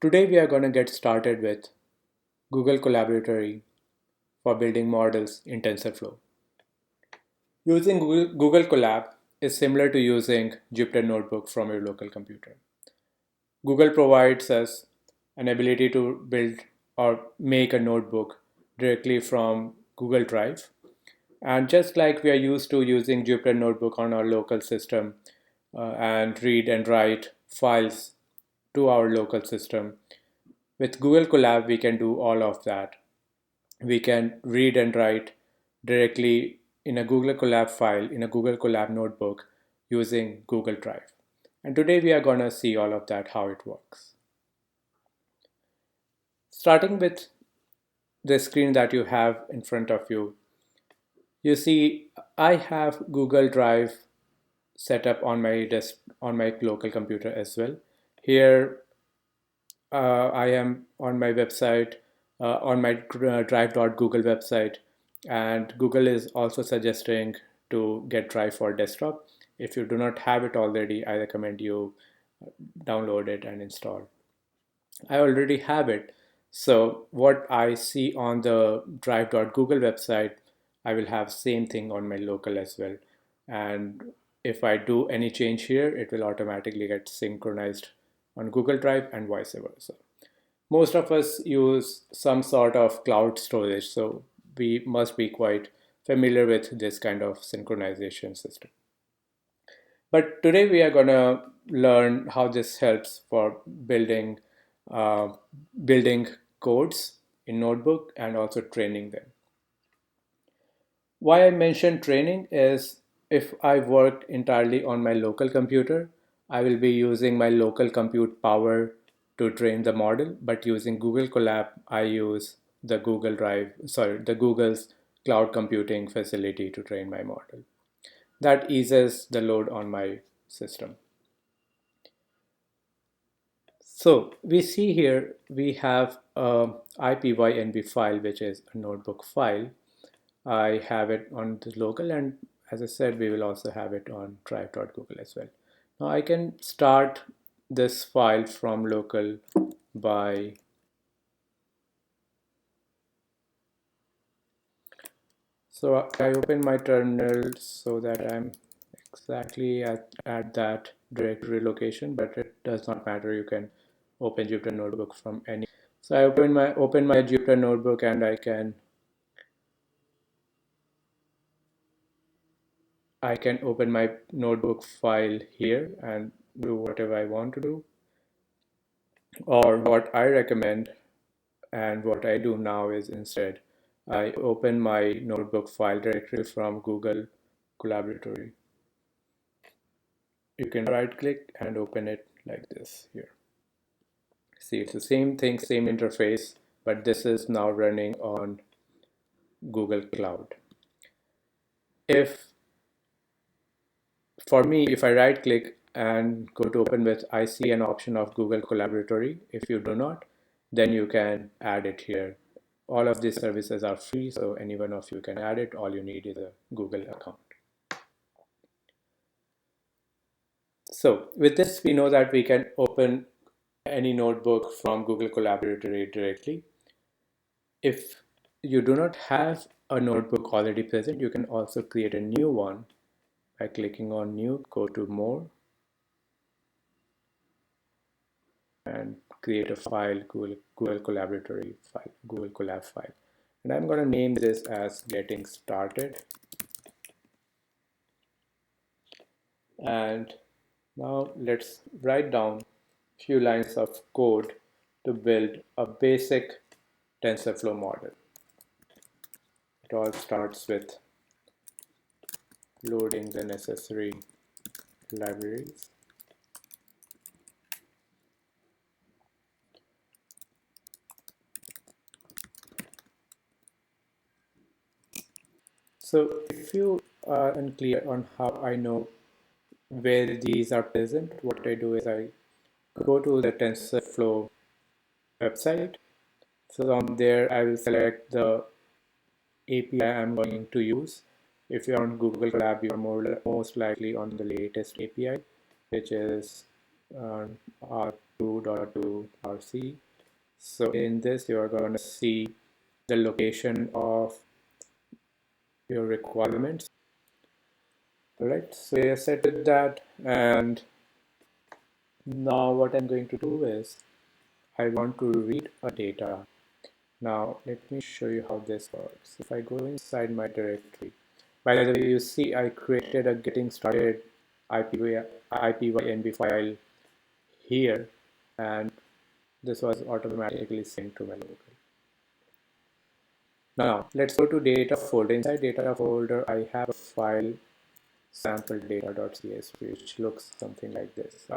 Today we are going to get started with Google Collaboratory for building models in TensorFlow. Using Google Colab is similar to using Jupyter Notebook from your local computer. Google provides us an ability to build or make a notebook directly from Google Drive. And just like we are used to using Jupyter Notebook on our local system and read and write files to our local system, with Google Colab, we can do all of that. We can read and write directly in a Google Colab file, in a Google Colab notebook using Google Drive. And today we are going to see all of that, how it works. Starting with the screen that you have in front of you, you see I have Google Drive set up on my desk on my local computer as well. Here I am on my website, on my drive.google website, and Google is also suggesting to get Drive for desktop. If you do not have it already, I recommend you download it and install. I already have it. So what I see on the drive.google website, I will have same thing on my local as well. And if I do any change here, it will automatically get synchronized on Google Drive and vice versa. Most of us use some sort of cloud storage, so we must be quite familiar with this kind of synchronization system. But today we are going to learn how this helps for uh, building codes in Notebook and also training them. Why I mentioned training is if I work entirely on my local computer, I will be using my local compute power to train the model, but using Google Colab, I use the Google's cloud computing facility to train my model. That eases the load on my system. So we see here we have a IPYNB file, which is a notebook file. I have it on the local, and as I said, we will also have it on drive.google as well. Now I can start this file from local by, so I open my terminal so that I'm exactly at that directory location, but it does not matter. You can open Jupyter Notebook from any. So I open my Jupyter Notebook, and I can open my notebook file here and do whatever I want to do. Or what I recommend and what I do now is instead I open my notebook file directly from Google Collaboratory. You can right click and open it like this here. See, it's the same thing, same interface, but this is now running on Google Cloud. If For me, if I right click and go to open with, I see an option of Google Collaboratory. If you do not, then you can add it here. All of these services are free, so any one of you can add it. All you need is a Google account. So with this, we know that we can open any notebook from Google Collaboratory directly. If you do not have a notebook already present, you can also create a new one by clicking on New, go to More, and create a file, Google Collaboratory file, Google Colab file. And I'm going to name this as Getting Started. And now let's write down a few lines of code to build a basic TensorFlow model. It all starts with loading the necessary libraries. So if you are unclear on how I know where these are present, what I do is I go to the TensorFlow website. So on there, I will select the API I'm going to use. If you're on Google Colab, you're most likely on the latest API, which is 2.2rc. So in this, you are going to see the location of your requirements. All right, so we are set with that. And now what I'm going to do is I want to read a data. Now let me show you how this works. If I go inside my directory, by the way, you see I created a getting started IPynb file here, and this was automatically synced to my local. Now let's go to data folder. Inside data folder, I have a file sample data.csv, which looks something like this.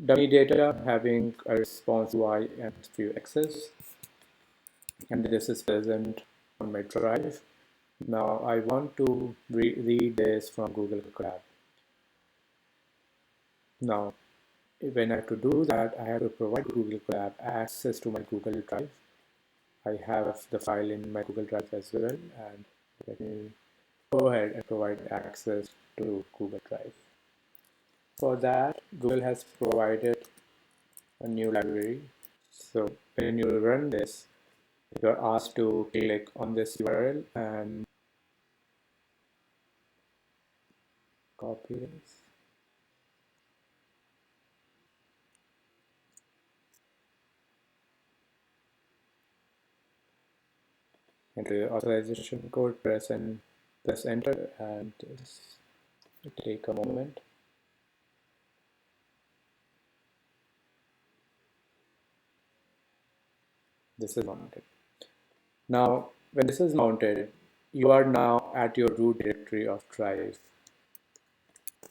Dummy data having a response y and few x's, and this is present on my drive. Now I want to read this from Google Colab. Now, when I have to do that, I have to provide Google Colab access to my Google Drive. I have the file in my Google Drive as well, and let me go ahead and provide access to Google Drive. For that, Google has provided a new library. So when you run this, you're asked to click on this URL and copy this. Enter the authorization code, press enter, and just take a moment. This is mounted. Now, when this is mounted, you are now at your root directory of Drive.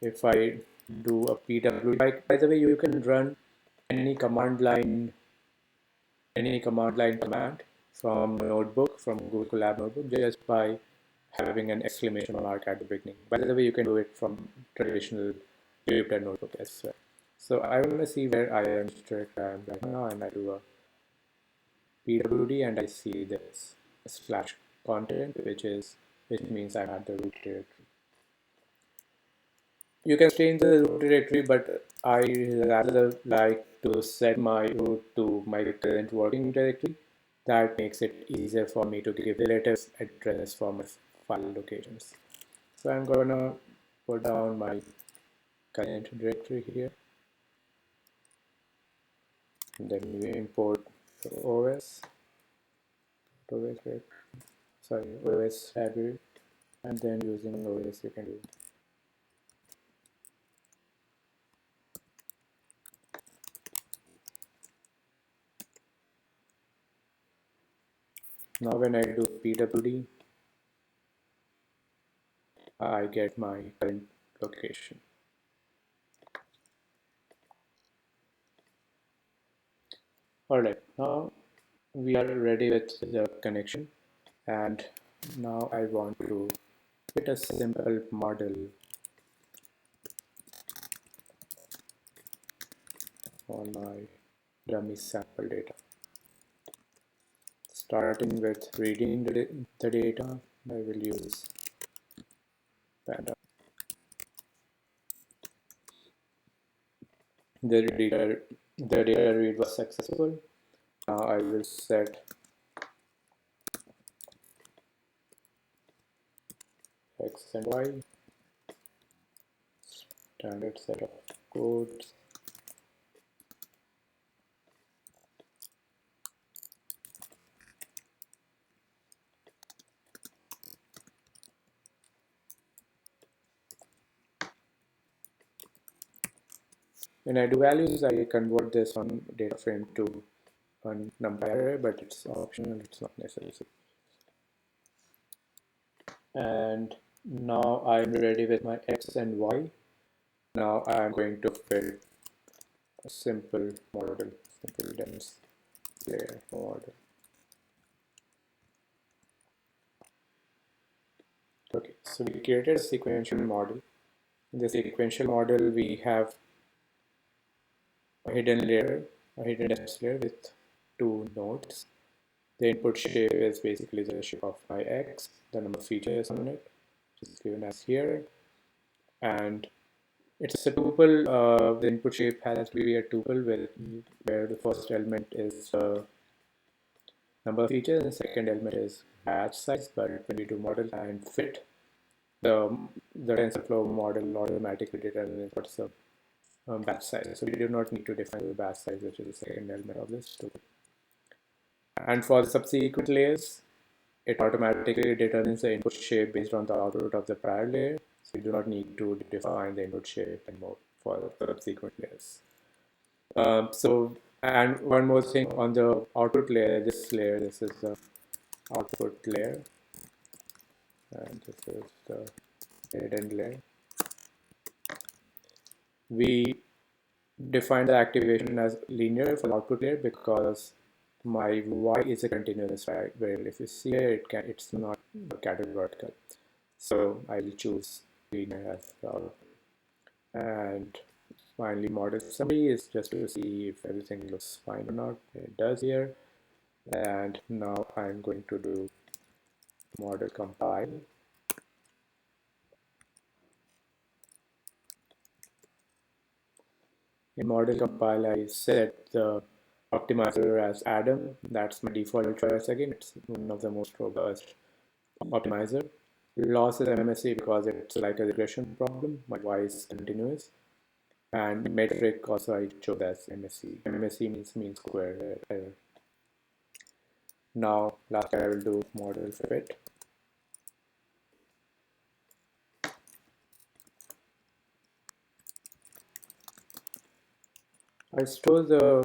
If I do a pwd, by the way, you can run any command line command from Notebook, from Google Colab Notebook, just by having an exclamation mark at the beginning. By the way, you can do it from traditional Jupyter Notebook as well. So I want to see where I am right now, and I do a pwd, and I see this slash content, which means I'm at the root directory. You can stay in the root directory, but I rather like to set my root to my current working directory. That makes it easier for me to give relative address for my file locations. So I'm gonna put down my current directory here, and then we import the OS library, and then using OS you can do. Now when I do pwd, I get my current location. Alright, now we are ready with the connection, and now I want to fit a simple model on my dummy sample data. Starting with reading the data, I will use panda. The data read was successful. Now I will set x and y, standard set of codes. When I do values, I convert this on data frame to a numpy array, but it's optional, it's not necessary. And now I'm ready with my x and y. Now I'm going to fit a simple dense layer model. Okay, so we created a sequential model. In the sequential model, we have a hidden dense layer with two nodes. The input shape is basically the shape of my x, the number of features on it, which is given as here, and It's a tuple. The input shape has to be a tuple where the first element is number of features and the second element is batch size. But when we do model and fit, the the TensorFlow model automatically determines what's the batch size. So we do not need to define the batch size, which is the second element of this tuple. And for the subsequent layers, it automatically determines the input shape based on the output of the prior layer. So you do not need to define the input shape anymore for the subsequent layers. And one more thing on the output layer, this is the output layer, and this is the dead-end layer. We define the activation as linear for the output layer because my y is a continuous variable. If you see here, it's not categorical. So I will choose linear as well. And finally, model summary is just to see if everything looks fine or not. It does here. And now I'm going to do model compile. In model compile, I set the optimizer as Adam. That's my default choice again. It's one of the most robust optimizer. Loss is MSE because it's like a regression problem. My y is continuous. And metric also I chose as MSE. MSE means mean square error. Now, last I will do model fit. I store the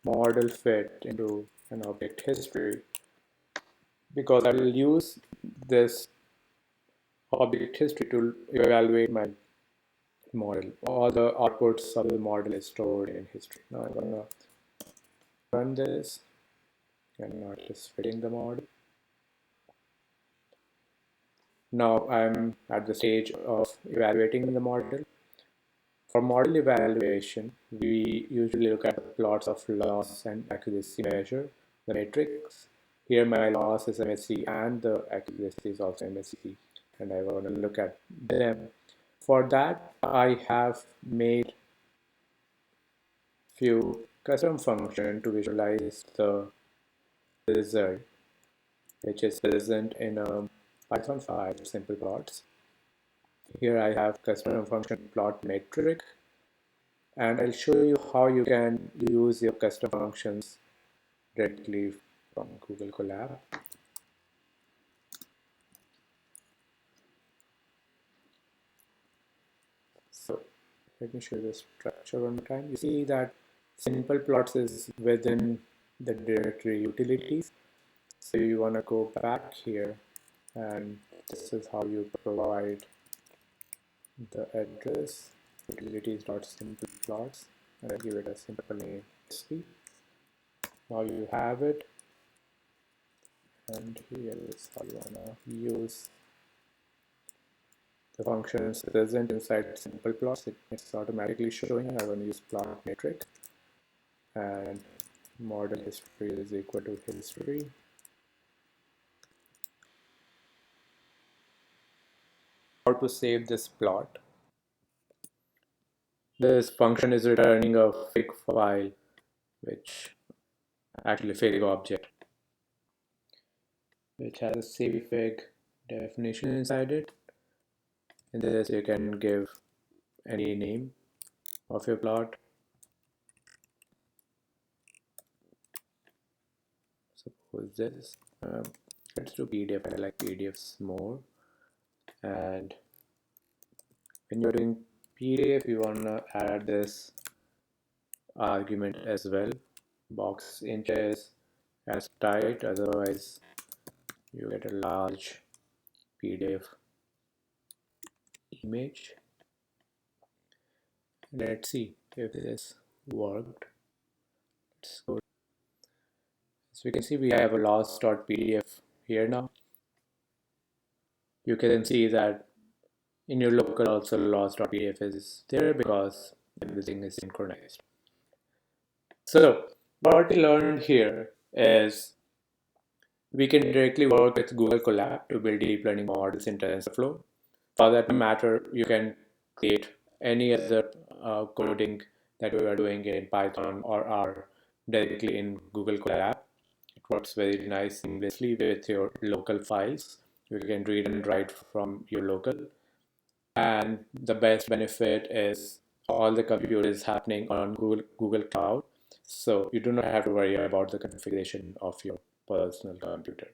model fit into an object history because I will use this object history to evaluate my model. All the outputs of the model is stored in history. Now I'm gonna run this and not just fitting the model. Now I'm at the stage of evaluating the model. For model evaluation, we usually look at the plots of loss and accuracy measure, the matrix. Here my loss is MSE and the accuracy is also MSE, and I want to look at them. For that, I have made few custom functions to visualize the result, which is present in a Python 5 simple plots. Here I have custom function plot metric, and I'll show you how you can use your custom functions directly from Google Colab. So let me show you the structure one more time. You see that simple plots is within the directory utilities. So you want to go back here, and this is how you provide the address utilities.simpleplots, and I'll give it a simple name. Now you have it, and here is how you want to use the functions present inside simple plots. It's automatically showing. I want to use plot metric, and model history is equal to history. How to save this plot? This function is returning a fig file, which actually fig object, which has a savefig definition inside it. In this, you can give any name of your plot. Suppose this. Let's do PDF. I like PDFs more. And when you're doing PDF, you want to add this argument as well. Box inches as tight, otherwise you get a large PDF image. Let's see if this worked. Let's go. So we can see we have a loss.pdf here now. You can see that in your local also loss.pdf is there because everything is synchronized. So what we learned here is we can directly work with Google Colab to build deep learning models in TensorFlow. For that matter, you can create any other coding that you are doing in Python or R directly in Google Colab. It works very nice seamlessly with your local files. You can read and write from your local. And the best benefit is all the compute is happening on Google Cloud. So you do not have to worry about the configuration of your personal computer.